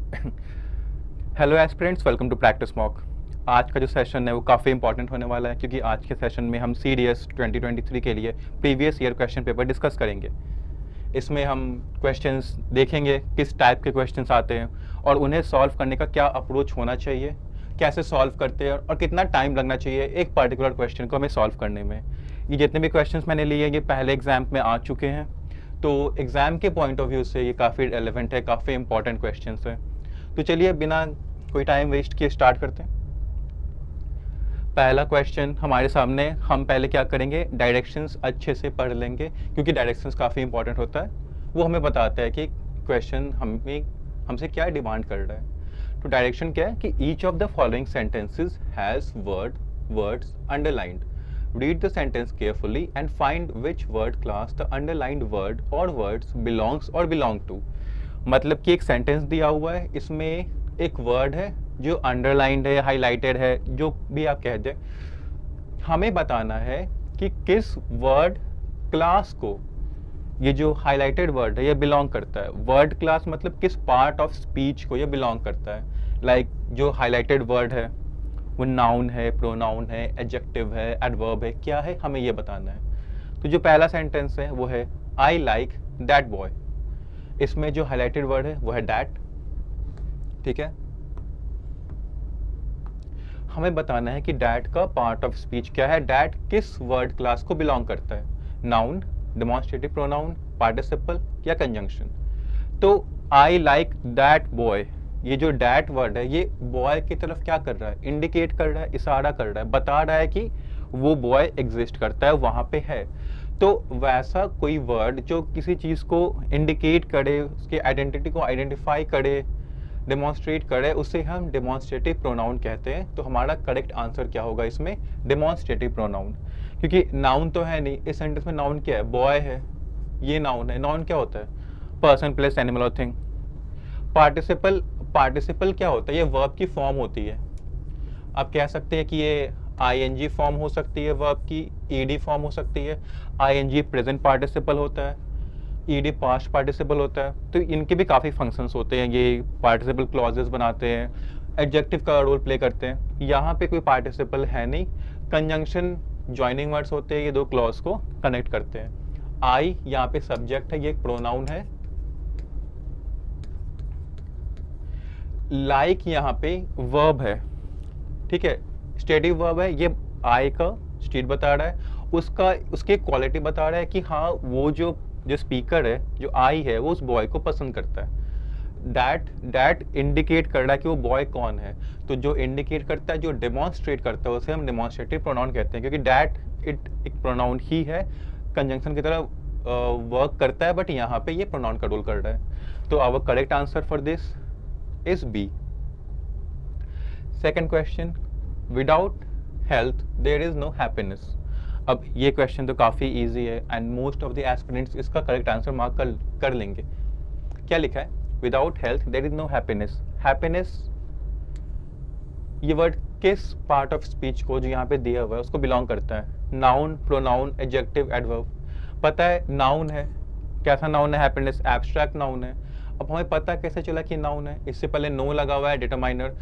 Hello aspirants, welcome to practice mock. आज का जो सेशन है वो काफ़ी इंपॉर्टेंट होने वाला है, क्योंकि आज के सेशन में हम CDS 2023 के लिए previous year question paper discuss करेंगे। इसमें हम क्वेश्चंस देखेंगे किस टाइप के क्वेश्चंस आते हैं और उन्हें सॉल्व करने का क्या अप्रोच होना चाहिए, कैसे सॉल्व करते हैं और कितना टाइम लगना चाहिए एक पर्टिकुलर क्वेश्चन को हमें सॉल्व करने में। ये जितने भी क्वेश्चंस मैंने लिए ये पहले एग्जाम में आ चुके हैं, तो एग्ज़ाम के पॉइंट ऑफ व्यू से ये काफ़ी रेलेवेंट है, काफ़ी इंपॉर्टेंट क्वेश्चंस हैं। तो चलिए बिना कोई टाइम वेस्ट किए स्टार्ट करते हैं। पहला क्वेश्चन हमारे सामने, हम पहले क्या करेंगे, डायरेक्शंस अच्छे से पढ़ लेंगे, क्योंकि डायरेक्शंस काफ़ी इंपॉर्टेंट होता है। वो हमें बताता है कि क्वेश्चन हमसे क्या डिमांड कर रहा है। तो डायरेक्शन क्या है कि each of the following sentences has words underlined. Read the sentence carefully and find which word class the underlined word or words belongs or belong to। मतलब कि एक सेंटेंस दिया हुआ है, इसमें एक वर्ड है जो अंडरलाइंड है, हाईलाइटेड है, जो भी आप कह दें। हमें बताना है कि किस वर्ड क्लास को ये जो हाईलाइटेड वर्ड है ये बिलोंग करता है। वर्ड क्लास मतलब किस पार्ट ऑफ स्पीच को ये बिलोंग करता है। लाइक जो हाईलाइटेड वर्ड है वो नाउन है, प्रोनाउन है, एडजेक्टिव है, एडवर्ब है, क्या है, हमें ये बताना है। तो जो पहला सेंटेंस है वो है आई लाइक दैट बॉय। इसमें जो हाईलाइटेड वर्ड है वो है दैट। ठीक है, हमें बताना है कि दैट का पार्ट ऑफ स्पीच क्या है, दैट किस वर्ड क्लास को बिलोंग करता है, नाउन, डेमोन्स्ट्रेटिव प्रोनाउन, पार्टिसिपल या कंजंक्शन। तो आई लाइक दैट बॉय, ये जो डैट वर्ड है ये बॉय की तरफ क्या कर रहा है, इंडिकेट कर रहा है, इशारा कर रहा है, बता रहा है कि वो बॉय एग्जिस्ट करता है, वहाँ पे है। तो वैसा कोई वर्ड जो किसी चीज़ को इंडिकेट करे, उसकी आइडेंटिटी को आइडेंटिफाई करे, डेमोन्स्ट्रेट करे, उसे हम डेमोन्स्ट्रेटिव प्रोनाउन कहते हैं। तो हमारा करेक्ट आंसर क्या होगा इसमें, डेमोन्स्ट्रेटिव प्रोनाउन। क्योंकि नाउन तो है नहीं, इस सेंटेंस में नाउन क्या है, बॉय है, ये नाउन है। नाउन क्या होता है, पर्सन, प्लेस, एनिमल और थिंग। पार्टिसिपल क्या होता है, ये वर्ब की फॉर्म होती है। आप कह सकते हैं कि ये आईएनजी फॉर्म हो सकती है वर्ब की, ईडी फॉर्म हो सकती है। आईएनजी प्रेजेंट पार्टिसिपल होता है, ईडी पास्ट पार्टिसिपल होता है। तो इनके भी काफ़ी फंक्शंस होते हैं, ये पार्टिसिपल क्लॉजेस बनाते हैं, एडजेक्टिव का रोल प्ले करते हैं। यहाँ पे कोई पार्टिसिपल है नहीं, कंजंक्शन ज्वाइनिंग वर्ड्स होते हैं, ये दो क्लॉज को कनेक्ट करते हैं। आई यहाँ पे सब्जेक्ट है, ये एक प्रोनाउन है। लाइक यहाँ पे वर्ब है, ठीक है, स्टेटिव वर्ब है। ये आई का स्टेट बता रहा है, उसकी क्वालिटी बता रहा है कि हाँ वो जो स्पीकर है, जो आई है, वो उस बॉय को पसंद करता है। दैट इंडिकेट कर रहा है कि वो बॉय कौन है। तो जो इंडिकेट करता है, जो डेमोन्स्ट्रेट करता है, उसे हम डेमोन्स्ट्रेटिव प्रोनाउन कहते हैं, क्योंकि दैट एक प्रोनाउन ही है, कंजंक्शन की तरह वर्क करता है, बट यहाँ पे ये प्रोनाउन का रोल कर रहा है। तो our correct answer for this is B. Second question, without health there is no happiness। अब ये क्वेश्चन तो काफ़ी इजी है and most of the aspirants इसका करेक्ट आंसर मार्क कर लेंगे। क्या लिखा है, without health there is no happiness. Happiness ये वर्ड किस पार्ट ऑफ स्पीच को जो यहाँ पे दिया हुआ है उसको बिलोंग करता है, नाउन, प्रोनाउन, एडजेक्टिव, एडवर्ब। पता है नाउन है, कैसा नाउन है, हैप्पीनेस एब्स्ट्रैक्ट नाउन है। अब हमें पता कैसे चला कि नाउन है, इससे पहले नो लगा हुआ है, डिटरमाइनर।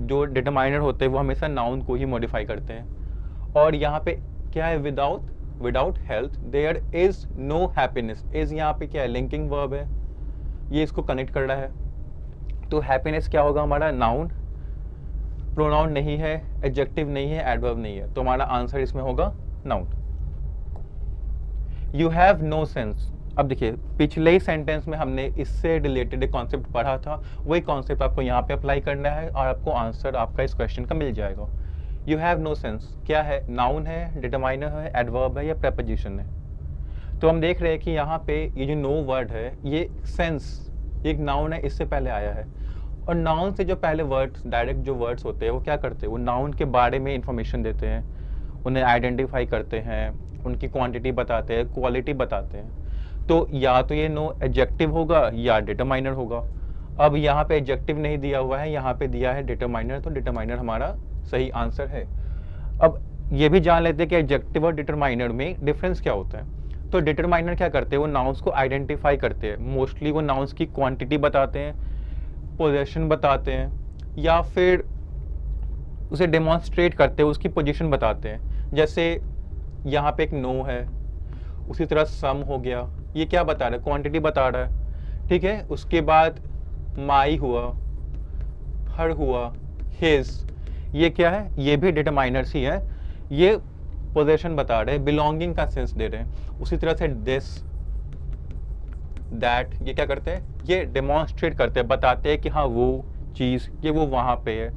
जो डिटरमाइनर होते हैं वो हमेशा नाउन को ही मॉडिफाई करते हैं। और यहाँ पे क्या है, without health there is no happiness. Is यहाँ पे क्या है, लिंकिंग वर्ब है, ये इसको कनेक्ट कर रहा है। तो हैप्पीनेस क्या होगा हमारा, नाउन, प्रोनाउन नहीं है, एडजेक्टिव नहीं है, एडवर्ब नहीं है, तो हमारा आंसर इसमें होगा noun. You have no sense. अब देखिए पिछले ही सेंटेंस में हमने इससे रिलेटेड एक कॉन्सेप्ट पढ़ा था, वही कॉन्सेप्ट आपको यहाँ पे अप्लाई करना है और आपको आंसर आपका इस क्वेश्चन का मिल जाएगा। यू हैव नो सेंस क्या है, नाउन है, डिटरमाइनर है, एडवर्ब है या प्रेपोजिशन है। तो हम देख रहे हैं कि यहाँ पे ये जो नो वर्ड है, ये सेंस, एक नाउन है, इससे पहले आया है। और नाउन से जो पहले वर्ड्स, डायरेक्ट जो वर्ड्स होते हैं वो क्या करते हैं, वो नाउन के बारे में इंफॉर्मेशन देते हैं, उन्हें आइडेंटिफाई करते हैं, उनकी क्वांटिटी बताते हैं, क्वालिटी बताते हैं। तो या तो ये नो एडजेक्टिव होगा या डिटरमाइनर होगा। अब यहाँ पे एडजेक्टिव नहीं दिया हुआ है, यहाँ पे दिया है डिटरमाइनर, तो डिटरमाइनर हमारा सही आंसर है। अब ये भी जान लेते हैं कि एडजेक्टिव और डिटरमाइनर में डिफरेंस क्या होता है। तो डिटरमाइनर क्या करते हैं, वो नाउन्स को आइडेंटिफाई करते हैं, मोस्टली वो नाउन्स की क्वांटिटी बताते हैं, पोजीशन बताते हैं या फिर उसे डेमोन्स्ट्रेट करते हैं, उसकी पोजीशन बताते हैं। जैसे यहाँ पे एक नो है, उसी तरह सम हो गया, ये क्या बता रहा है, क्वांटिटी बता रहा है, ठीक है। उसके बाद माई हुआ, हर हुआ, हिज, ये क्या है, ये भी डिटरमाइनर्स ही है, ये पोजीशन बता रहे हैं, बिलोंगिंग का सेंस दे रहे हैं। उसी तरह से दिस, दैट, ये क्या करते हैं, ये डेमोन्स्ट्रेट करते हैं, बताते हैं कि हाँ वो चीज़, ये वो वहाँ पे है।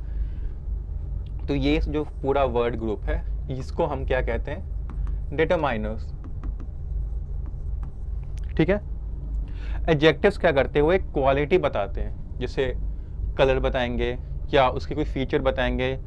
तो ये जो पूरा वर्ड ग्रुप है, इसको हम क्या कहते हैं, डिटरमाइनर्स, ठीक है। एडजेक्टिव्स क्या करते हैं, वो एक क्वालिटी बताते हैं, जैसे कलर बताएंगे या उसकी कोई फीचर बताएंगे,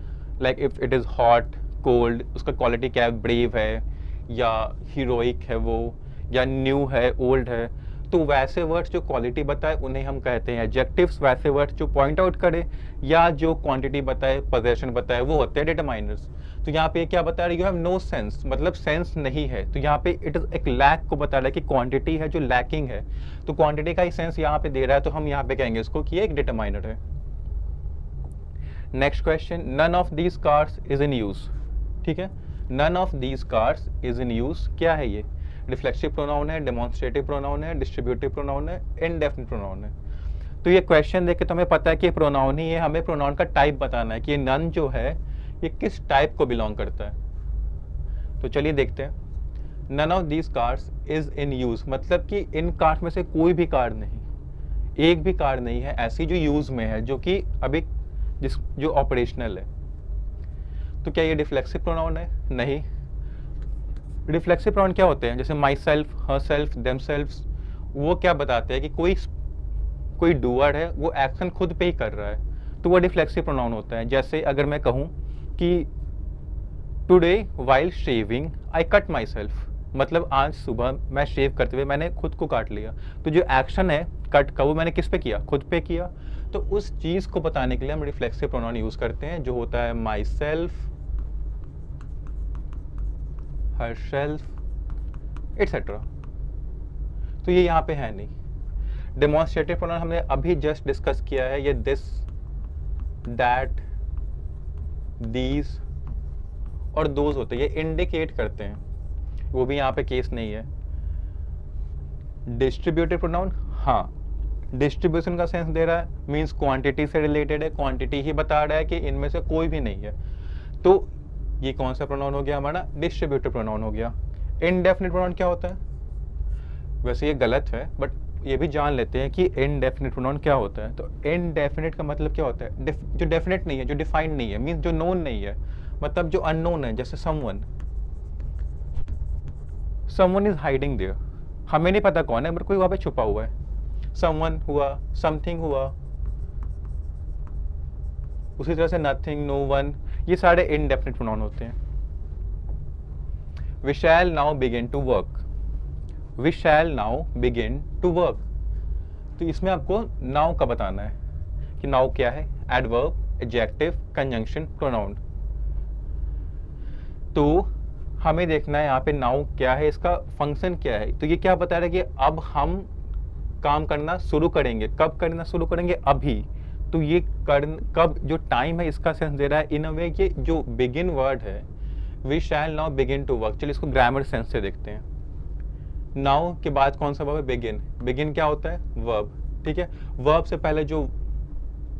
like if it is hot, cold, उसका क्वालिटी क्या है, ब्रेव है या हीरोइक है वो, या न्यू है, ओल्ड है। तो वैसे वर्ड्स जो क्वालिटी बताए उन्हें हम कहते हैं एडजेक्टिव्स। वैसे वर्ड्स जो पॉइंट आउट करे या जो क्वांटिटी बताए, पोजीशन बताए, वो होते हैं डिटरमाइनर्स। तो यहाँ पे क्या बता रहे हैं, यू हैव नो सेंस, मतलब सेंस नहीं है। तो यहाँ पे इट इज एक लैक को बता रहा है कि क्वांटिटी है जो लैकिंग है, तो क्वांटिटी का ही सेंस यहाँ पे दे रहा है, तो हम यहाँ पे कहेंगे इसको कि एक डिटरमाइनर है। Next question, none of these cars is in use, ठीक है। None of these cars is in use, क्या है ये, रिफ्लेक्सिव प्रोनाउन है, डेमोन्स्ट्रेटिव प्रोनाउन है, डिस्ट्रीब्यूटिव प्रोनाउन है, इंडेफिनिट प्रोनाउन है। तो ये क्वेश्चन देख के तो हमें पता है कि प्रोनाउन ही है, हमें प्रोनाउन का टाइप बताना है कि ये नन जो है ये किस टाइप को बिलोंग करता है। तो चलिए देखते हैं। None of these cars is in use, मतलब कि इन कार्स में से कोई भी कार नहीं, एक भी कार नहीं है ऐसी जो यूज में है, जो कि अभी जो ऑपरेशनल है। तो क्या ये रिफ्लेक्सिव प्रोनाउन है, नहीं। रिफ्लेक्सिव प्रोनाउन क्या होते हैं, जैसे myself, herself, themselves, वो क्या बताते हैं कि कोई डूअर है, वो एक्शन खुद पे ही कर रहा है, तो वो रिफ्लेक्सिव प्रोनाउन होता है। जैसे अगर मैं कहूँ कि today while shaving I cut my self, मतलब आज सुबह मैं शेव करते हुए मैंने खुद को काट लिया, तो जो एक्शन है कट का वो मैंने किस पे किया, खुद पे किया। तो उस चीज़ को बताने के लिए हम रिफ्लेक्सिव प्रोनाउन यूज़ करते हैं, जो होता है माई सेल्फ, herself एटसेट्रा। तो ये यहाँ पे है नहीं। डेमोन्स्ट्रेटिव प्रोनाउन हमने अभी जस्ट डिस्कस किया है, ये दिस, दैट, दीज और दोज होते हैं, ये इंडिकेट करते हैं, वो भी यहाँ पे केस नहीं है। डिस्ट्रीब्यूटिव प्रोनाउन, हाँ, डिस्ट्रीब्यूशन का सेंस दे रहा है, मीन्स क्वांटिटी से रिलेटेड है, क्वांटिटी ही बता रहा है कि इनमें से कोई भी नहीं है। तो ये कौन सा प्रोनाउन हो गया हमारा, डिस्ट्रीब्यूटिव प्रोनाउन हो गया। इनडेफिनिट प्रोनाउन क्या होता है, वैसे ये गलत है बट ये भी जान लेते हैं कि इनडेफिनिट प्रोनाउन क्या होता है। तो इनडेफिनिट का मतलब क्या होता है, जो डेफिनेट नहीं है, जो डिफाइंड नहीं है, मीन्स जो नोन नहीं है, मतलब जो अननोन है। जैसे समवन इज हाइडिंग देयर, हमें नहीं पता कौन है बट कोई वहाँ पे छुपा हुआ है। समवन हुआ, समथिंग हुआ, उसी तरह से नथिंग, नो वन, ये सारे इनडेफिनिट प्रोनाउन होते हैं। We shall now begin to work, we shall now begin to work, तो इसमें आपको नाउ का बताना है कि नाउ क्या है, एडवर्ब, एडजेक्टिव, कंजंक्शन, प्रोनाउन। तो हमें देखना है यहाँ पे नाउ क्या है, इसका फंक्शन क्या है। तो ये क्या बता रहा है कि अब हम काम करना शुरू करेंगे, कब करना शुरू करेंगे, अभी। तो ये कब, जो टाइम है, इसका सेंस दे रहा है इन अ वे। ये जो बिगिन वर्ड है, we shall now begin to work, चलिए इसको ग्रामर सेंस से देखते हैं। नाउ के बाद कौन सा वर्ब है, बिगिन। बिगिन क्या होता है, वर्ब, ठीक है। वर्ब से पहले जो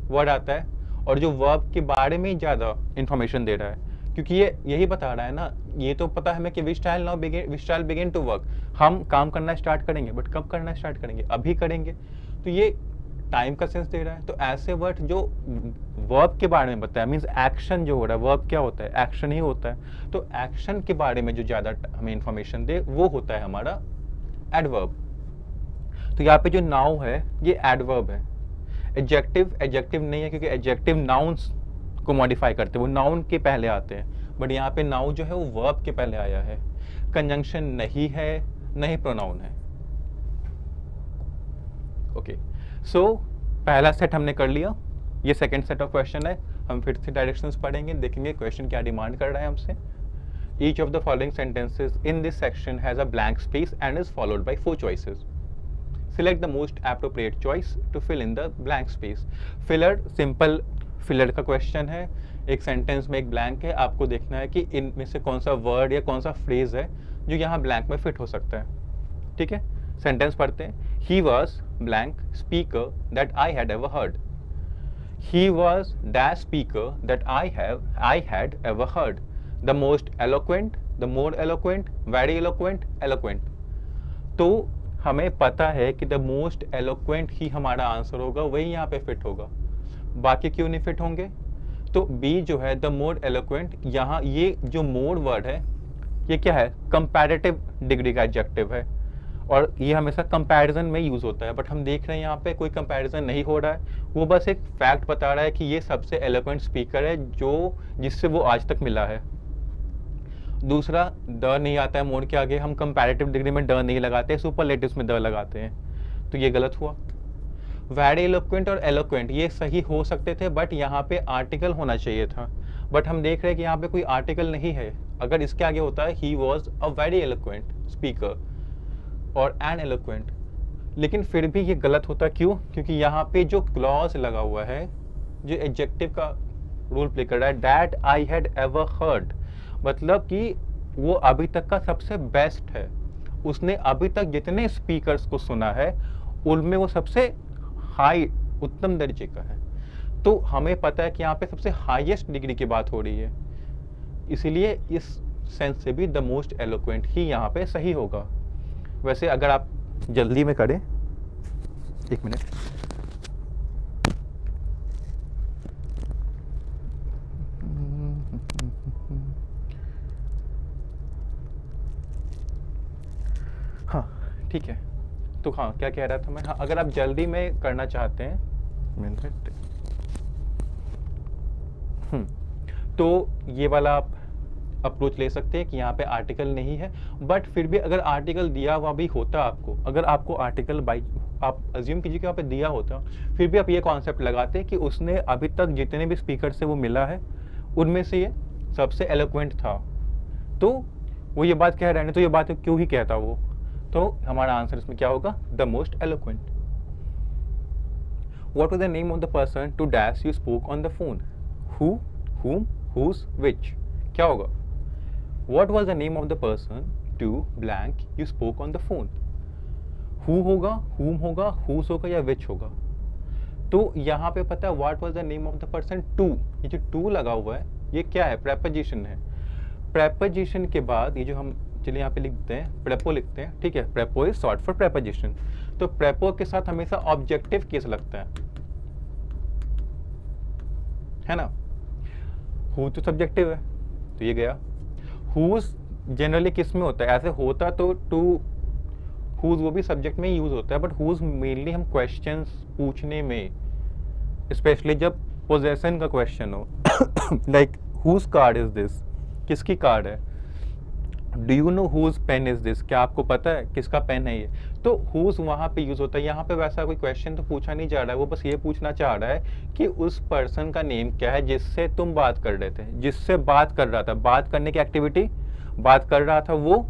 वर्ड आता है और जो वर्ब के बारे में ज़्यादा इंफॉर्मेशन दे रहा है, क्योंकि ये यही बता रहा है ना, ये तो पता है हमें कि we shall begin to work, हम काम करना स्टार्ट करेंगे, बट कब करना स्टार्ट करेंगे, अभी करेंगे। तो ये टाइम का सेंस दे रहा है। तो ऐसे वर्ड जो वर्ब के बारे में बताया, मीन्स एक्शन जो हो रहा है, वर्ब क्या होता है, एक्शन ही होता है। तो एक्शन के बारे में जो ज़्यादा हमें इंफॉर्मेशन दे, वो होता है हमारा एडवर्ब। तो यहाँ पे जो नाउ है ये एडवर्ब है। एडजेक्टिव नहीं है, क्योंकि एडजेक्टिव नाउन्स को मॉडिफाई करते हैं, वो नाउन के पहले आते हैं, बट यहाँ पे नाउ जो है वो वर्ब के पहले आया है। कंजंक्शन नहीं है, नहीं प्रोनाउन है। ओके, सो पहला सेट हमने कर लिया, ये सेकंड सेट ऑफ क्वेश्चन है। हम फिर से डायरेक्शंस पढ़ेंगे, देखेंगे क्वेश्चन क्या डिमांड कर रहा है हमसे। Each of the following sentences in this section has a blank space and is followed by 4 choices। Select the most appropriate choice to fill in the blank space. Filler simple filler का question है, एक sentence में एक blank है, आपको देखना है कि इनमें से कौन सा वर्ड या कौन सा फ्रेज है जो यहाँ ब्लैंक में फिट हो सकता है। ठीक है, सेंटेंस पढ़ते हैं। He was blank speaker that I had ever heard. He was that speaker that I had ever heard. The most eloquent, the more eloquent, very eloquent, eloquent. तो हमें पता है कि the most eloquent ही हमारा answer होगा, वही यहाँ पे फिट होगा, बाकी क्यों नहीं फिट होंगे? तो B जो है the more eloquent, यहाँ ये जो more वर्ड है ये क्या है? कंपैरेटिव डिग्री का एडजेक्टिव है और ये हमेशा कंपैरिजन में यूज होता है, बट हम देख रहे हैं यहाँ पे कोई कंपैरिजन नहीं हो रहा है, वो बस एक फैक्ट बता रहा है कि ये सबसे एलोक्वेंट स्पीकर है जो जिससे वो आज तक मिला है। दूसरा, द नहीं आता है मोड के आगे, हम कंपैरेटिव डिग्री में द नहीं लगाते, सुपरलेटिव्स में द लगाते हैं, तो ये गलत हुआ। वेरी एलोक्वेंट और एलोक्वेंट ये सही हो सकते थे, बट यहाँ पे आर्टिकल होना चाहिए था, बट हम देख रहे हैं कि यहाँ पे कोई आर्टिकल नहीं है। अगर इसके आगे होता है he was a very eloquent speaker और एन एलोक्वेंट, लेकिन फिर भी ये गलत होता, क्यों? क्योंकि यहाँ पे जो क्लॉज लगा हुआ है, जो एडजेक्टिव का रोल प्ले कर रहा है, that I had ever heard, मतलब कि वो अभी तक का सबसे बेस्ट है, उसने अभी तक जितने स्पीकर्स को सुना है उनमें वो सबसे हाई उत्तम दर्जे का है। तो हमें पता है कि यहाँ पे सबसे हाईएस्ट डिग्री की बात हो रही है, इसीलिए इस सेंस से भी द मोस्ट एलोक्वेंट ही यहाँ पे सही होगा। वैसे अगर आप जल्दी में करें, एक मिनट, हाँ ठीक है, तो हाँ क्या कह रहा था मैं, हाँ अगर आप जल्दी में करना चाहते हैं मिनट, तो ये वाला आप अप्रोच ले सकते हैं कि यहाँ पे आर्टिकल नहीं है, बट फिर भी अगर आर्टिकल दिया हुआ भी होता आपको, अगर आपको आर्टिकल बाई आप अज्यूम कीजिए कि वहाँ पे दिया होता, फिर भी आप ये कॉन्सेप्ट लगाते कि उसने अभी तक जितने भी स्पीकर से वो मिला है उनमें से ये सबसे एलोक्वेंट था, तो वो ये बात कह रहे हैं, तो ये बात क्यों ही कहता वो, तो हमारा आंसर इसमें क्या होगा? The most eloquent. What was the name of the person to dash you spoke on the phone? Who, whom, whose, which? क्या होगा? What was the name of the person to blank you spoke on the phone? Who होगा, whom होगा, whose होगा या which होगा? तो यहाँ पे पता है what was the name of the person to, ये जो to लगा हुआ है ये क्या है? preposition है। preposition के बाद ये जो हम चलिए यहाँ पे लिखते हैं prepo लिखते हैं, ठीक है, prepo is short for preposition, तो prepo के साथ हमेशा ऑब्जेक्टिव केस लगता है ना। who तो सब्जेक्टिव है तो ये गया। whose जनरली किस में होता है? ऐसे होता तो to whose वो भी सब्जेक्ट में यूज होता है, बट whose मेनली हम क्वेश्चंस पूछने में, स्पेशली जब पोजेशन का क्वेश्चन हो, like whose card is this, किसकी कार्ड है, do you know whose pen is this, क्या आपको पता है किसका पेन है ये, तो whose वहाँ पे यूज होता है। यहाँ पे वैसा कोई क्वेश्चन तो पूछा नहीं जा रहा है, वो बस ये पूछना चाह रहा है कि उस पर्सन का नेम क्या है जिससे तुम बात कर रहे थे, जिससे बात कर रहा था, बात करने की एक्टिविटी, बात कर रहा था वो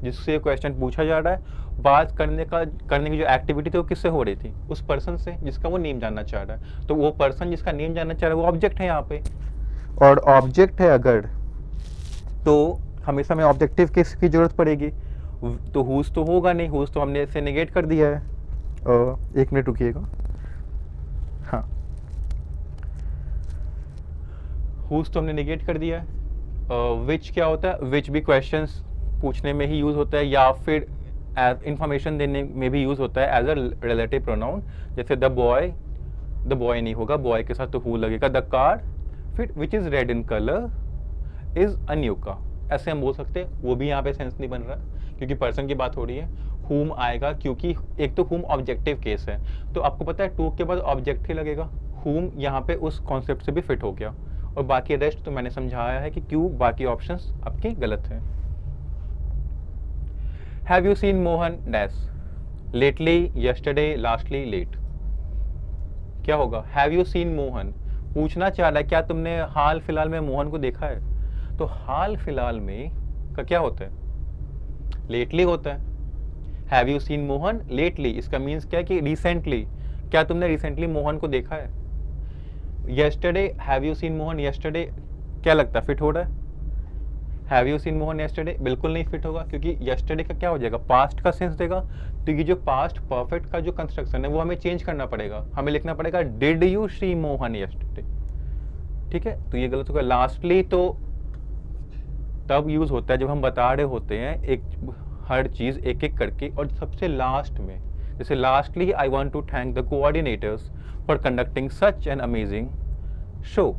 जिससे क्वेश्चन पूछा जा रहा है, बात करने की जो एक्टिविटी थी वो किससे हो रही थी? उस पर्सन से जिसका वो नेम जानना चाह रहा है, तो वो पर्सन जिसका नेम जानना चाह रहा है वो ऑब्जेक्ट है यहाँ पे, और ऑब्जेक्ट है अगर तो हमेशा में ऑब्जेक्टिव केस की जरूरत पड़ेगी, तो हुज तो होगा नहीं, हुज तो हमने इसे नेगेट कर दिया है। एक मिनट रुकिएगा, हाँ हुज तो हमने नेगेट कर दिया है। विच क्या होता है? विच भी क्वेश्चंस पूछने में ही यूज होता है या फिर इंफॉर्मेशन देने में भी यूज होता है एज अ रिलेटिव प्रोनाउन, जैसे द बॉय नहीं होगा, बॉय के साथ तो हु लगेगा। द कार, फिर which is red in colour is a new car, ऐसे हम बोल सकते हैं, वो भी यहाँ पे सेंस नहीं बन रहा क्योंकि पर्सन की बात हो रही है। हुम आएगा क्योंकि एक तो हुम ऑब्जेक्टिव केस है, तो आपको पता है टू के बाद ऑब्जेक्ट ही लगेगा, हुम यहाँ पे उस कॉन्सेप्ट से भी फिट हो गया, और बाकी रेस्ट तो मैंने समझाया है कि क्यों बाकी ऑप्शंस आपके गलत हैं। Have you seen Mohan dash lately, yesterday, lastly, late, क्या होगा? हैव यू सीन मोहन पूछना चाह रहा है क्या तुमने हाल फिलहाल में मोहन को देखा है, तो हाल फिलहाल में का क्या होता है? लेटली होता है। Have you seen Mohan lately, इसका मीन्स क्या है कि रिसेंटली, क्या तुमने रिसेंटली मोहन को देखा है? Yesterday, have you seen Mohan yesterday, क्या लगता है फिट हो रहा है? Have you seen Mohan yesterday बिल्कुल नहीं फिट होगा, क्योंकि येस्टरडे का क्या हो जाएगा, पास्ट का सेंस देगा। तो ये जो पास्ट परफेक्ट का जो कंस्ट्रक्शन है वो हमें चेंज करना पड़ेगा, हमें लिखना पड़ेगा did you see Mohan yesterday. ठीक है, तो ये गलत होगा। लास्टली तो तब यूज होता है जब हम बता रहे होते हैं एक हर चीज एक एक करके, और सबसे लास्ट में, जैसे lastly I want to thank the coordinators for conducting such an amazing show.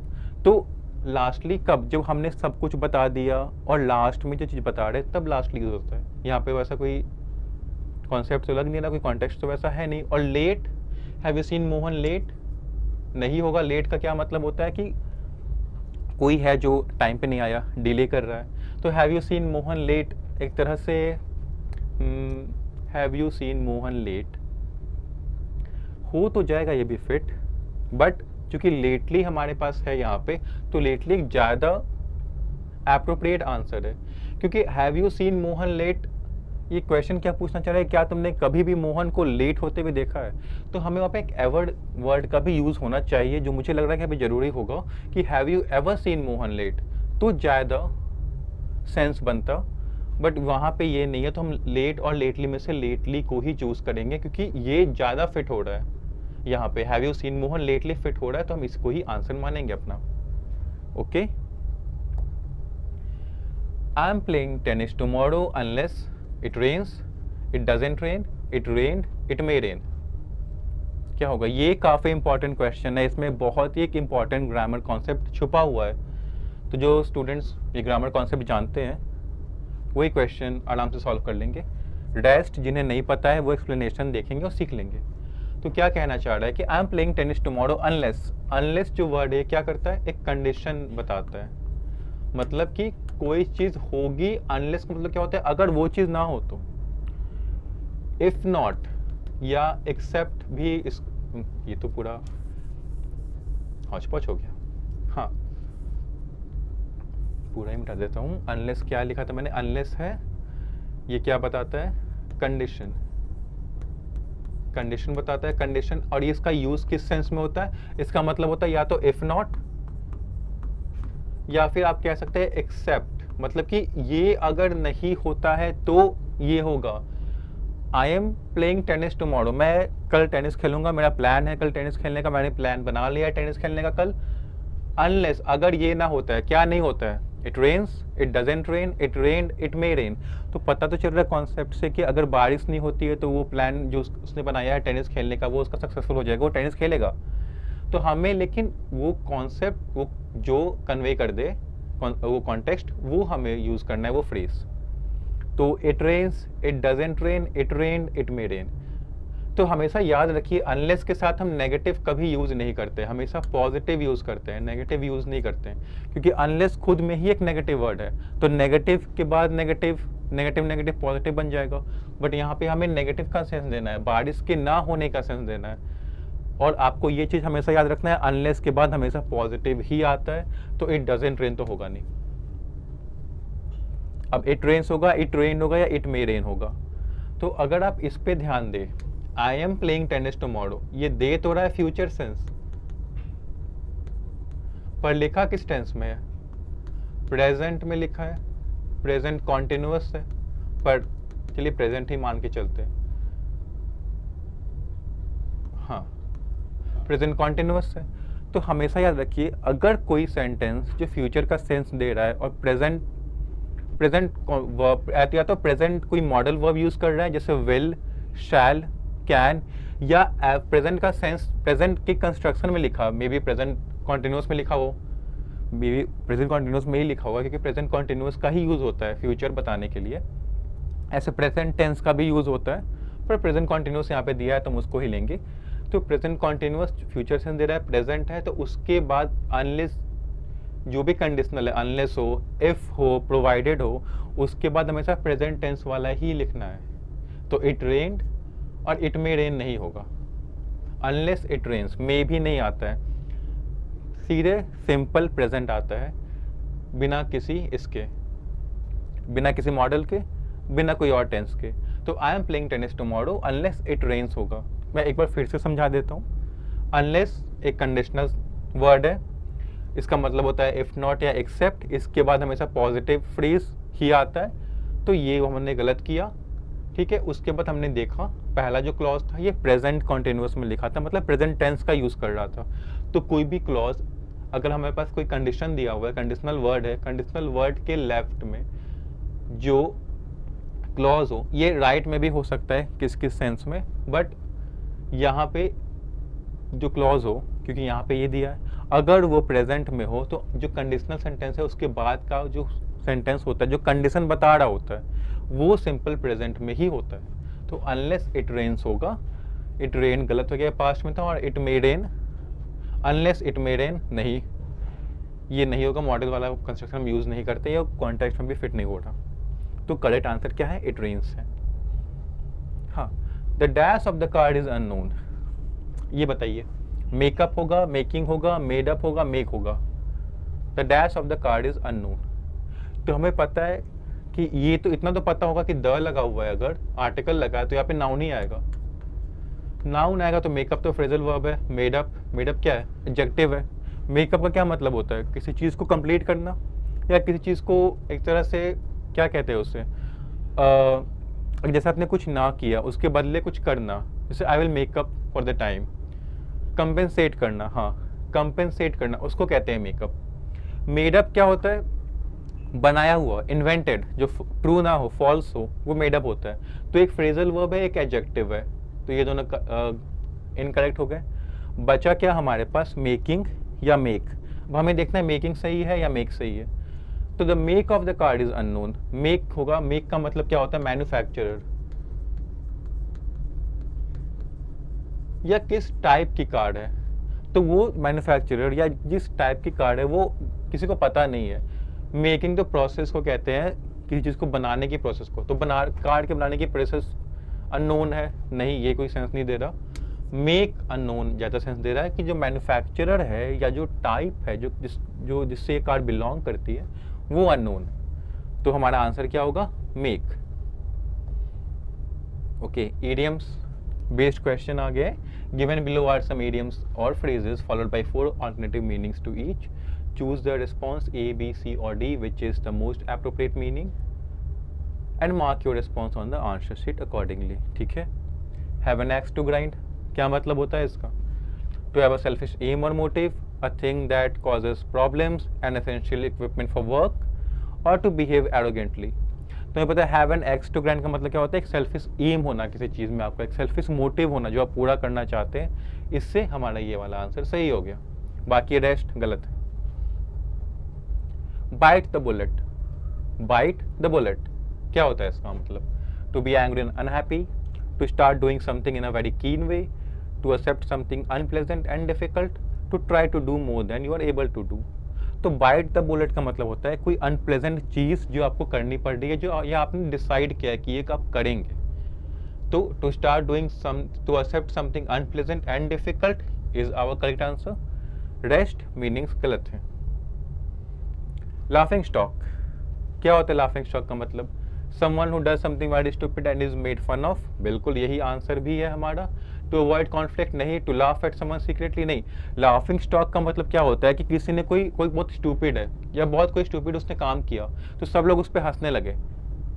तो लास्टली कब, जब हमने सब कुछ बता दिया और लास्ट में जो चीज़ बता रहे तब लास्टली यूज होता है। यहाँ पे वैसा कोई कॉन्सेप्ट तो लग नहीं रहा, कोई कॉन्टेक्स्ट तो वैसा है नहीं। और late, have you seen Mohan late, नहीं होगा। लेट का क्या मतलब होता है कि कोई है जो टाइम पे नहीं आया, डिले कर रहा है। तो have you seen Mohan late एक तरह से have you seen Mohan late हो तो जाएगा ये भी फिट, बट चूंकि लेटली हमारे पास है यहाँ पे, तो लेटली एक ज़्यादा एप्रोप्रिएट आंसर है। क्योंकि have you seen Mohan late, ये क्वेश्चन क्या पूछना चाह रहा है, क्या तुमने कभी भी मोहन को लेट होते हुए देखा है? तो हमें वहाँ पे एक एवर वर्ड का भी यूज़ होना चाहिए, जो मुझे लग रहा है कि अभी ज़रूरी होगा कि have you ever seen Mohan late, तो ज़्यादा सेंस बनता। बट वहाँ पे ये नहीं है, तो हम लेट और लेटली में से लेटली को ही चूज़ करेंगे, क्योंकि ये ज़्यादा फिट हो रहा है। यहाँ पे have you seen Mohan lately fit हो रहा है, तो हम इसको ही आंसर मानेंगे अपना। Okay, I am playing tennis tomorrow unless it rains, it doesn't rain, it rained, it may rain. क्या होगा? ये काफ़ी इंपॉर्टेंट क्वेश्चन है, इसमें बहुत ही एक इम्पॉर्टेंट ग्रामर कॉन्सेप्ट छुपा हुआ है। तो जो स्टूडेंट्स ये ग्रामर कॉन्सेप्ट जानते हैं वही क्वेश्चन आराम से सॉल्व कर लेंगे। रेस्ट जिन्हें नहीं पता है वो एक्सप्लेनेशन देखेंगे और सीख लेंगे। तो क्या कहना चाह रहा है कि आई am playing tennis tomorrow unless, unless जो वर्ड है क्या करता है, एक कंडीशन बताता है। मतलब कि कोई चीज़ होगी, अनलेस का मतलब क्या होता है, अगर वो चीज़ ना हो तो। इफ नॉट या एक्सेप्ट भी इस, ये तो पूरा हौच-पौच हो गया। हाँ, पूरा ही मिटा देता हूँ। अनलेस क्या लिखा था मैंने, अनलेस है, ये क्या बताता है, कंडीशन, कंडीशन बताता है, कंडीशन। और ये इसका यूज किस सेंस में होता है, इसका मतलब होता है या तो इफ नॉट, या फिर आप कह सकते हैं एक्सेप्ट, मतलब कि ये अगर नहीं होता है तो ये होगा। आई एम प्लेइंग टेनिस टुमारो, मैं कल टेनिस खेलूंगा, मेरा प्लान है कल टेनिस खेलने का, मैंने प्लान बना लिया है टेनिस खेलने का कल। अनलेस, अगर ये ना होता है, क्या नहीं होता है, it rains, it doesn't rain, it rained, it may rain. तो पता तो चल रहा है कॉन्सेप्ट से कि अगर बारिश नहीं होती है तो वो प्लान जो उसने बनाया है टेनिस खेलने का वो उसका सक्सेसफुल हो जाएगा, वो टेनिस खेलेगा। तो हमें लेकिन वो कॉन्सेप्ट, वो जो कन्वे कर दे, वो कॉन्टेक्स्ट, वो हमें यूज़ करना है, वो फ्रेज। तो it rains, it doesn't rain, it rained, it may rain. तो हमेशा याद रखिए अनलेस के साथ हम नेगेटिव कभी यूज़ नहीं करते, हमेशा पॉजिटिव यूज़ करते हैं, नेगेटिव यूज़ नहीं करते हैं, क्योंकि अनलेस खुद में ही एक नेगेटिव वर्ड है। तो नेगेटिव के बाद नेगेटिव, नेगेटिव नेगेटिव पॉजिटिव बन जाएगा। बट यहाँ पे हमें नेगेटिव का सेंस देना है, बारिश के ना होने का सेंस देना है। और आपको ये चीज़ हमेशा याद रखना है, अनलेस के बाद हमेशा पॉजिटिव ही आता है। तो इट डजंट रेन तो होगा नहीं। अब इट रेन्स होगा, इट रेन होगा, या इट मे रेन होगा। तो अगर आप इस पे ध्यान दें, आई एम प्लेइंग टेनिस टुमारो, ये दे तो रहा है फ्यूचर सेंस, पर लिखा किस टेंस में है, प्रेजेंट में लिखा है। प्रेजेंट कॉन्टिन्यूअस है, पर चलिए प्रेजेंट ही मान के चलते हैं। हाँ, प्रेजेंट कॉन्टिन्यूअस है। तो हमेशा याद रखिए अगर कोई सेंटेंस जो फ्यूचर का सेंस दे रहा है और प्रेजेंट वर्ब, या तो प्रेजेंट कोई मॉडल वर्ब यूज कर रहा है जैसे विल, शैल, कैन, या प्रेजेंट का सेंस प्रेजेंट के कंस्ट्रक्शन में लिखा, मे बी प्रेजेंट कॉन्टिन्यूअस में लिखा हो, मे बी प्रेजेंट कॉन्टिन्यूअस में ही लिखा होगा, क्योंकि प्रेजेंट कॉन्टिन्यूअस का ही यूज़ होता है फ्यूचर बताने के लिए। ऐसे प्रेजेंट टेंस का भी यूज़ होता है, पर प्रेजेंट कॉन्टिन्यूअस यहाँ पे दिया है तो हम उसको ही लेंगे। तो present continuous future sense they रहा है, प्रेजेंट है, तो उसके बाद अनलेस जो भी कंडीशनल है, अनलेस हो, इफ हो, प्रोवाइडेड हो, उसके बाद हमेशा प्रेजेंट टेंस वाला ही लिखना है। तो इट रेन्ड और इट मे रेन नहीं होगा, अनलेस इट रेन्स, मे भी नहीं आता है, सीधे सिंपल प्रेजेंट आता है, बिना किसी इसके, बिना किसी मॉडल के, बिना कोई और टेंस के। तो I am playing tennis tomorrow unless it rains होगा। मैं एक बार फिर से समझा देता हूँ। अनलेस एक कंडीशनल वर्ड है, इसका मतलब होता है इफ़ नॉट या एक्सेप्ट, इसके बाद हमेशा पॉजिटिव फ्रेज ही आता है, तो ये हमने गलत किया। ठीक है, उसके बाद हमने देखा पहला जो क्लॉज था ये प्रेजेंट कॉन्टिन्यूस में लिखा था, मतलब प्रेजेंट टेंस का यूज़ कर रहा था। तो कोई भी क्लॉज अगर हमारे पास कोई कंडीशन दिया हुआ है, कंडीशनल वर्ड है, कंडीशनल वर्ड के लेफ्ट में जो क्लॉज हो, ये राइट में भी हो सकता है किस किस सेंस में, बट यहाँ पे जो क्लॉज हो, क्योंकि यहाँ पे ये दिया है, अगर वो प्रेजेंट में हो तो जो कंडीशनल सेंटेंस है उसके बाद का जो सेंटेंस होता है, जो कंडीशन बता रहा होता है, वो सिंपल प्रेजेंट में ही होता है। तो अनलेस इट रेन्स होगा, इट रेन गलत हो गया, पास्ट में था, और it may rain, unless it may rain नहीं, ये नहीं होगा, मॉडल वाला कंस्ट्रक्शन हम यूज़ नहीं करते, या कॉन्टेक्स्ट में भी फिट नहीं हो रहा। तो करेक्ट आंसर क्या है? इट रेन्स है। हाँ, the dash of the card is unknown, ये बताइए, मेकअप होगा, मेकिंग होगा, मेड अप होगा, मेक होगा? The dash of the card is unknown. तो हमें पता है कि ये तो इतना तो पता होगा कि द लगा हुआ है, अगर आर्टिकल लगा है तो यहाँ पे नाउन ही आएगा, नाउन आएगा तो मेकअप तो फ्रेजल वर्ब है, मेडअप, मेडअप क्या है? एडजेक्टिव है। मेकअप का क्या मतलब होता है? किसी चीज़ को कंप्लीट करना, या किसी चीज़ को एक तरह से क्या कहते हैं उससे, जैसे आपने कुछ ना किया उसके बदले कुछ करना, जैसे I will makeup for the time, compensate करना, हाँ कंपेंसेट करना, उसको कहते हैं मेकअप। मेडअप क्या होता है? बनाया हुआ, इन्वेंटेड, जो ट्रू ना हो, फॉल्स हो, वो मेडअप होता है। तो एक फ्रेजल वर्ब है, एक एडजेक्टिव है, तो ये दोनों इनकरेक्ट हो गए। बचा क्या हमारे पास? मेकिंग या मेक। अब हमें देखना है मेकिंग सही है या मेक सही है। तो the make of the card is unknown, make होगा, मेक का मतलब क्या होता है? मैन्युफैक्चरर, या किस टाइप की कार्ड है, तो वो मैन्युफैक्चरर या जिस टाइप की कार्ड है वो किसी को पता नहीं है। मेकिंग तो प्रोसेस को कहते हैं, किसी चीज़ को बनाने की प्रोसेस को, तो कार्ड के बनाने की प्रोसेस अननोन है, नहीं, ये कोई सेंस नहीं दे रहा। मेक अननोन ज़्यादा सेंस दे रहा है कि जो मैन्युफैक्चरर है या जो टाइप है, जिससे ये कार्ड बिलोंग करती है, वो अननोन। तो हमारा आंसर क्या होगा? Make. Okay, idioms based question आ गए। Given below are some idioms और phrases followed by 4 alternative meanings to each. Choose the response A, B, C or D which is the most appropriate meaning and mark your response on the answer sheet accordingly. ठीक है? Have an axe to grind, क्या मतलब होता है इसका? To have a selfish aim or motive, a thing that causes problems, an essential equipment for work, or to behave arrogantly. तो पता है have an axe to grind का मतलब क्या होता है? एक सेल्फिश एम होना किसी चीज़ में, आपका एक सेल्फिश मोटिव होना जो आप पूरा करना चाहते हैं। इससे हमारा ये वाला आंसर सही हो गया, बाकी रेस्ट गलत है। Bite the bullet, bite the bullet क्या होता है इसका मतलब? To be angry and unhappy, to start doing something in a very keen way, to accept something unpleasant and difficult, to try to do more than you are able to do. तो bite the bullet का मतलब होता है कोई unpleasant चीज़ जो आपको करनी पड़ रही है, जो या आपने डिसाइड किया है कि ये आप करेंगे। तो to start doing to accept something unpleasant and difficult is our correct answer. Rest meanings गलत है। लाफिंग स्टॉक क्या होता है? लाफिंग स्टॉक का मतलब someone who does something very stupid and is made fun of, बिल्कुल यही आंसर भी है हमारा। टू अवॉइड कॉन्फ्लिक्ट नहीं, to laugh at someone secretly नहीं। लाफिंग स्टॉक का मतलब क्या होता है कि किसी ने कोई बहुत स्टूपिड है या बहुत कोई स्टूपिड उसने काम किया तो सब लोग उस पर हंसने लगे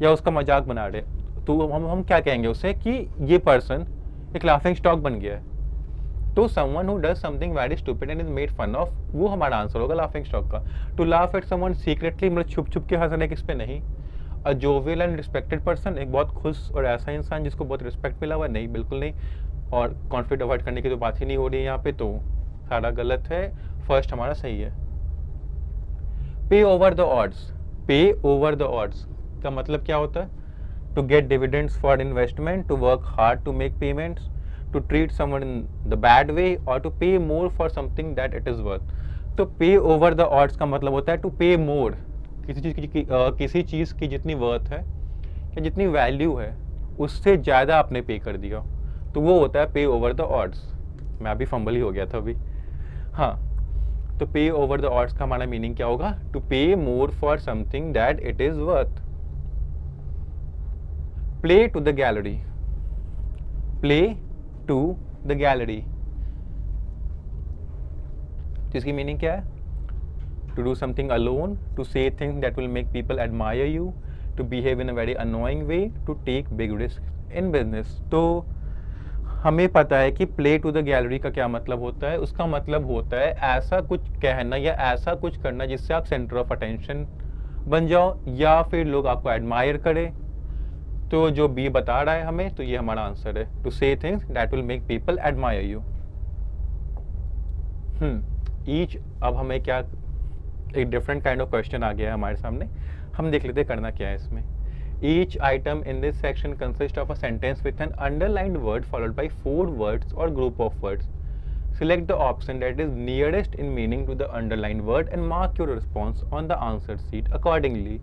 या उसका मजाक बना रहे, तो हम क्या कहेंगे उसे कि ये पर्सन एक लाफिंग स्टॉक बन गया है। तो someone who does something very stupid and is made fun of, वो हमारा आंसर होगा लाफिंग स्टॉक का। To laugh at someone secretly मतलब छुप छुप के हंसने किस पे नहीं। A jovial and respected person, एक बहुत खुश और ऐसा इंसान जिसको बहुत रिस्पेक्ट मिला हुआ, नहीं बिल्कुल नहीं। और कॉन्फ्लिक्ट अवॉइड करने की तो बात ही नहीं हो रही है यहाँ पे, तो सारा गलत है, फर्स्ट हमारा सही है। Pay over the odds, pay over the odds का मतलब क्या होता है? To get dividends for investment, to work hard to make payments, to treat someone in the bad way, और to pay more for something that it is worth. तो pay over the odds का मतलब होता है to pay मोर, किसी चीज़ की जितनी worth है या जितनी वैल्यू है उससे ज़्यादा आपने पे कर दिया, तो वो होता है पे ओवर द ऑड्स। मैं अभी फंबल ही हो गया था अभी। हाँ, तो पे ओवर द ऑड्स का हमारा मीनिंग क्या होगा? To pay more for something that it is worth. Play to the gallery, play to the gallery, जिसकी मीनिंग क्या है? To do something alone, to say things that will make people admire you, to behave in a very annoying way, to take big risk in business. तो हमें पता है कि play to the gallery का क्या मतलब होता है। उसका मतलब होता है ऐसा कुछ कहना या ऐसा कुछ करना जिससे आप सेंटर ऑफ अटेंशन बन जाओ या फिर लोग आपको एडमायर करें। तो जो बी बता रहा है हमें, तो ये हमारा आंसर है, to say things that will make people admire you. Each, अब हमें क्या, एक डिफरेंट काइंड ऑफ क्वेश्चन आ गया है हमारे सामने। हम देख लेते हैं करना क्या है इसमें। Each item in this section consists of a sentence with an underlined word followed by 4 words or group of words. Select the option that is nearest in meaning to the underlined word and mark your response on the answer sheet accordingly.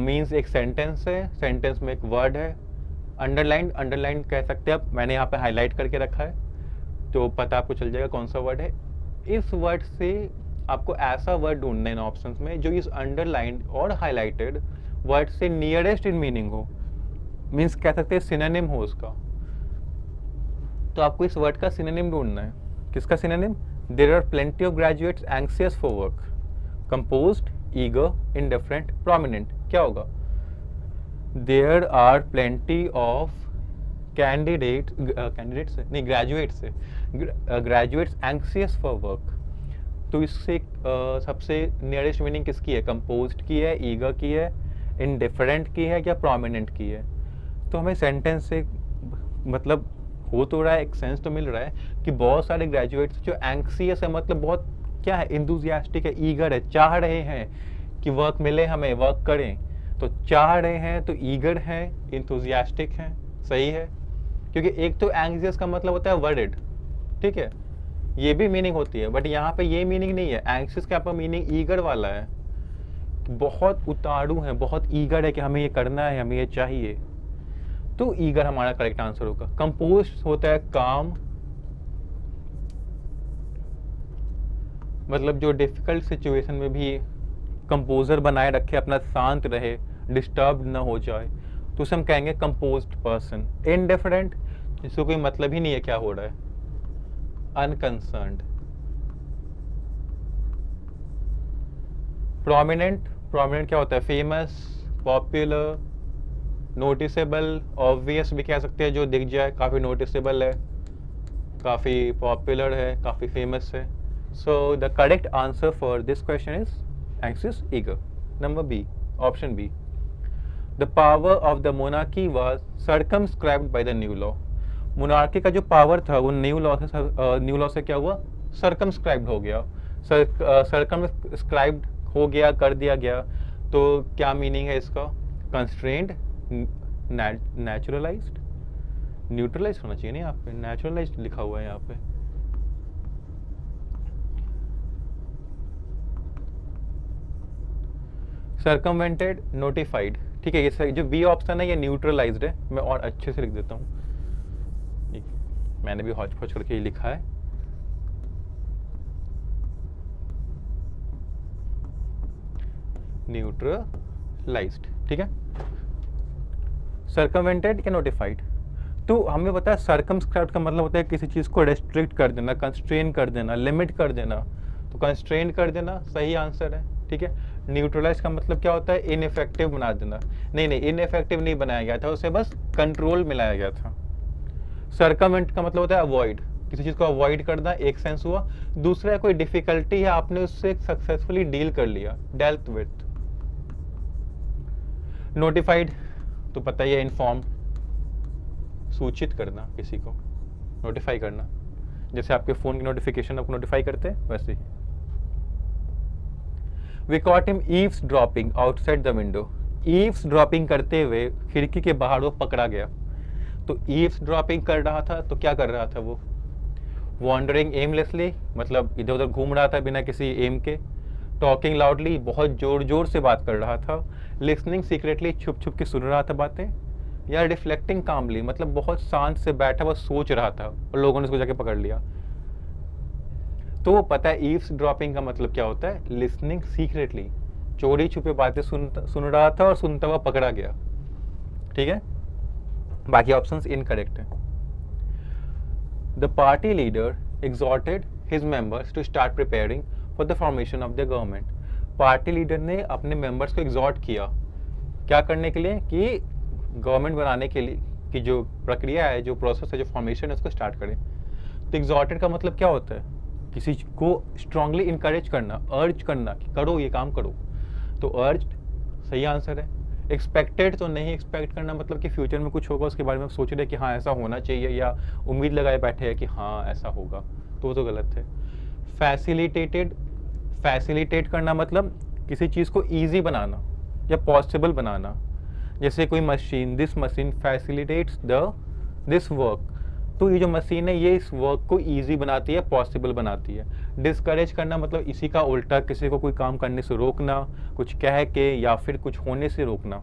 Means एक sentence है, sentence में एक word है, underlined कह सकते हैं आप, मैंने यहाँ पे highlight करके रखा है तो पता आपको चल जाएगा कौन सा word है। इस word से आपको ऐसा word ढूंढना है इन options में जो इस underlined और highlighted वर्ड से नियरेस्ट इन मीनिंग हो, मीन्स कह सकते हैं सिनोनिम हो उसका। तो आपको इस वर्ड का सिनोनिम ढूंढना है। किसका synonym? There are plenty of graduates anxious for work, composed, eager, indifferent, prominent. क्या होगा? There are plenty of candidates नहीं, ग्रेजुएट्स एंक्सियस फॉर वर्क। तो इससे सबसे नियरेस्ट मीनिंग किसकी है? कंपोज्ड की है, ईगर की है, इंडिफरेंट की है, या प्रोमिनेंट की है। तो हमें सेंटेंस से मतलब हो तो रहा है, एक सेंस तो मिल रहा है कि बहुत सारे ग्रेजुएट्स जो एंक्सियस है, मतलब बहुत क्या है, इंथुजियास्टिक है, ईगर है, चाह रहे हैं कि वर्क मिले, हमें वर्क करें। तो चाह रहे हैं तो ईगर हैं, इंथुजियास्टिक हैं, सही है। क्योंकि एक तो एंक्सियस का मतलब होता है वरिड, ठीक है, ये भी मीनिंग होती है, बट यहाँ पे ये मीनिंग नहीं है। एंक्सियस का आपका मीनिंग ईगर वाला है, बहुत उतारू है, बहुत ईगर है कि हमें ये करना है, हमें ये चाहिए। तो ईगर हमारा करेक्ट आंसर होगा। कंपोज होता है काम, मतलब जो डिफिकल्ट सिचुएशन में भी कंपोजर बनाए रखे, अपना शांत रहे, डिस्टर्ब ना हो जाए, तो उसे हम कहेंगे कंपोज्ड पर्सन। इनडिफरेंट, जिसको कोई मतलब ही नहीं है क्या हो रहा है, अनकंसर्न्ड। प्रोमिनेंट, प्रोमिनेंट क्या होता है? फेमस, पॉपुलर, नोटिसेबल, ऑब्वियस भी कह सकते हैं, जो दिख जाए, काफ़ी नोटिसेबल है, काफ़ी पॉपुलर है, काफ़ी फेमस है। So the correct answer for this question is anxious, eager. Number B, option B. The power of the monarchy was circumscribed by the new law. Monarchy का जो पावर था वो न्यू लॉ से क्या हुआ? सर्कमस्क्राइब्ड हो गया। सर्कमस्क्राइब्ड हो गया, कर दिया गया। तो क्या मीनिंग है इसका? कंस्ट्रेंड, नेचुरलाइज्ड, न्यूट्रलाइज्ड होना चाहिए नहीं, यहाँ पे नेचुरलाइज्ड लिखा हुआ है यहाँ पे। सर्कमवेंटेड, नोटिफाइड, ठीक है। ये जो बी ऑप्शन है ये न्यूट्रलाइज्ड है। मैं और अच्छे से लिख देता हूँ, मैंने भी हौच पौच करके ही लिखा है। न्यूट्रलाइज्ड, ठीक है। सर्कमवेंटेड या नोटिफाइड, तो हमें पता है सर्कमस्क्राइब्ड का मतलब होता है किसी चीज़ को रेस्ट्रिक्ट कर देना, कंस्ट्रेन कर देना, लिमिट कर देना। तो कंस्ट्रेन कर देना सही आंसर है, ठीक है। न्यूट्रलाइज का मतलब क्या होता है? इनइफेक्टिव बना देना। नहीं, इनइफेक्टिव नहीं बनाया गया था, उसे बस कंट्रोल मिलाया गया था। सर्कमवेंट का मतलब होता है अवॉइड, किसी चीज़ को अवॉइड करना, एक सेंस हुआ। दूसरा, कोई डिफिकल्टी है, आपने उससे सक्सेसफुली डील कर लिया, डेल्ट विथ। नोटिफाइड तो पता ही है, इन्फॉर्म्ड, सूचित करना, किसी को नोटिफाई करना, जैसे आपके फ़ोन की नोटिफिकेशन आपको नोटिफाई करते हैं वैसे ही। We caught him eavesdropping outside the window. eavesdropping करते हुए खिड़की के बाहर वो पकड़ा गया। तो eavesdropping कर रहा था तो क्या कर रहा था वो? Wandering aimlessly, मतलब इधर उधर घूम रहा था बिना किसी एम के। Talking loudly, बहुत जोर जोर से बात कर रहा था। Listening secretly, छुप छुप के सुन रहा था बातें। या Reflecting calmly, मतलब बहुत शांत से बैठा हुआ सोच रहा था और लोगों ने उसको जाके पकड़ लिया। तो वो पता है ईव्सड्रॉपिंग का मतलब क्या होता है? लिसनिंग सीक्रेटली, चोरी छुपे बातें सुन रहा था और सुनता हुआ पकड़ा गया, ठीक है। बाकी ऑप्शंस इनकरेक्ट हैं। The party leader exhorted his members to start preparing for the formation of their government. Party leader ने अपने मेंबर्स को एग्जॉर्ट किया क्या करने के लिए कि गवर्नमेंट बनाने के लिए की जो प्रक्रिया है, जो प्रोसेस है, जो फॉर्मेशन है, उसको स्टार्ट करें। तो एग्जॉर्टेड का मतलब क्या होता है? किसी को स्ट्रांगली इनकरेज करना, अर्ज करना कि करो, ये काम करो। तो अर्ज सही आंसर है। एक्सपेक्टेड तो नहीं, एक्सपेक्ट करना मतलब कि फ्यूचर में कुछ होगा उसके बारे में सोच रहे कि हाँ ऐसा होना चाहिए, या उम्मीद लगाए बैठे हैं कि हाँ ऐसा होगा, तो वो तो गलत है। फैसिलिटेटेड, फैसिलिटेट करना मतलब किसी चीज़ को ईजी बनाना या पॉसिबल बनाना। जैसे कोई machine, this machine facilitates this work, तो ये जो मशीन है ये इस वर्क को ईजी बनाती है, पॉसिबल बनाती है। डिस्करेज करना मतलब इसी का उल्टा, किसी को कोई काम करने से रोकना, कुछ कह के या फिर कुछ होने से रोकना,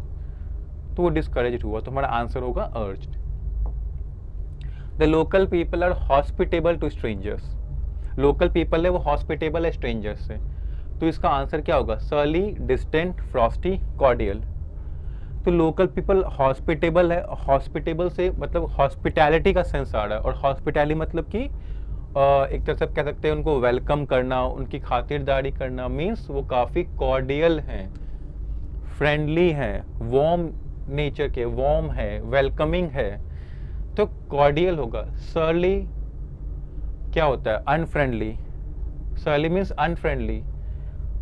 तो वो डिस्करेज हुआ। तो हमारा आंसर होगा urged. The local people are hospitable to strangers. Local people है वो हॉस्पिटेबल है स्ट्रेंजर्स से, तो इसका आंसर क्या होगा? Surely, distant, Frosty, cordial. तो लोकल पीपल हॉस्पिटेबल है, हॉस्पिटेबल से मतलब हॉस्पिटैलिटी का सेंस आ रहा है, और हॉस्पिटैलिटी मतलब कि एक तरह से कह सकते हैं उनको वेलकम करना, उनकी खातिरदारी करना, मीन्स वो काफ़ी कॉर्डियल हैं, फ्रेंडली हैं, वार्म नेचर के, वार्म है, वेलकमिंग है, तो कॉर्डियल होगा। सर्ली क्या होता है? Unfriendly. Surely means unfriendly.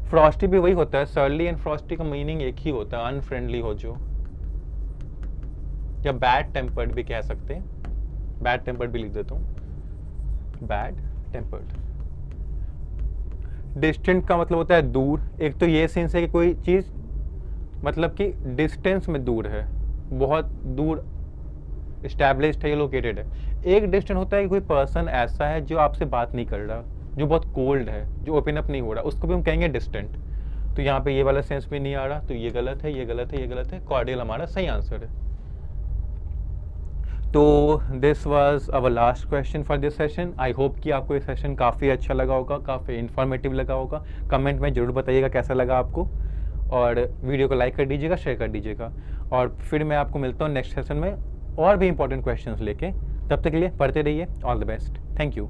Frosty भी वही होता है, सर्ली एंड फ्रॉस्टी का मीनिंग एक ही होता है, अनफ्रेंडली हो जो, या बैड टेम्पर्ड भी कह सकते हैं। बैड टेम्पर्ड भी लिख देता हूँ, बैड टेम्पर्ड। डिस्टेंट का मतलब होता है दूर। एक तो ये सेंस है कि कोई चीज़ मतलब कि डिस्टेंस में दूर है, बहुत दूर इस्टेब्लिश्ड है या लोकेटेड है। एक डिस्टेंट होता है कि कोई पर्सन ऐसा है जो आपसे बात नहीं कर रहा, जो बहुत कोल्ड है, जो ओपन अप नहीं हो रहा, उसको भी हम कहेंगे डिस्टेंट। तो यहाँ पे ये वाला सेंस भी नहीं आ रहा, तो ये गलत है, ये गलत है, ये गलत है। कॉर्डियल हमारा सही आंसर है। तो this was our last question for this session. I hope कि आपको ये सेशन काफ़ी अच्छा लगा होगा, काफ़ी इन्फॉर्मेटिव लगा होगा। कमेंट में ज़रूर बताइएगा कैसा लगा आपको, और वीडियो को लाइक कर दीजिएगा, शेयर कर दीजिएगा। और फिर मैं आपको मिलता हूँ नेक्स्ट सेशन में और भी इंपॉर्टेंट क्वेश्चंस लेके। तब तक के लिए पढ़ते रहिए। All the best. Thank you.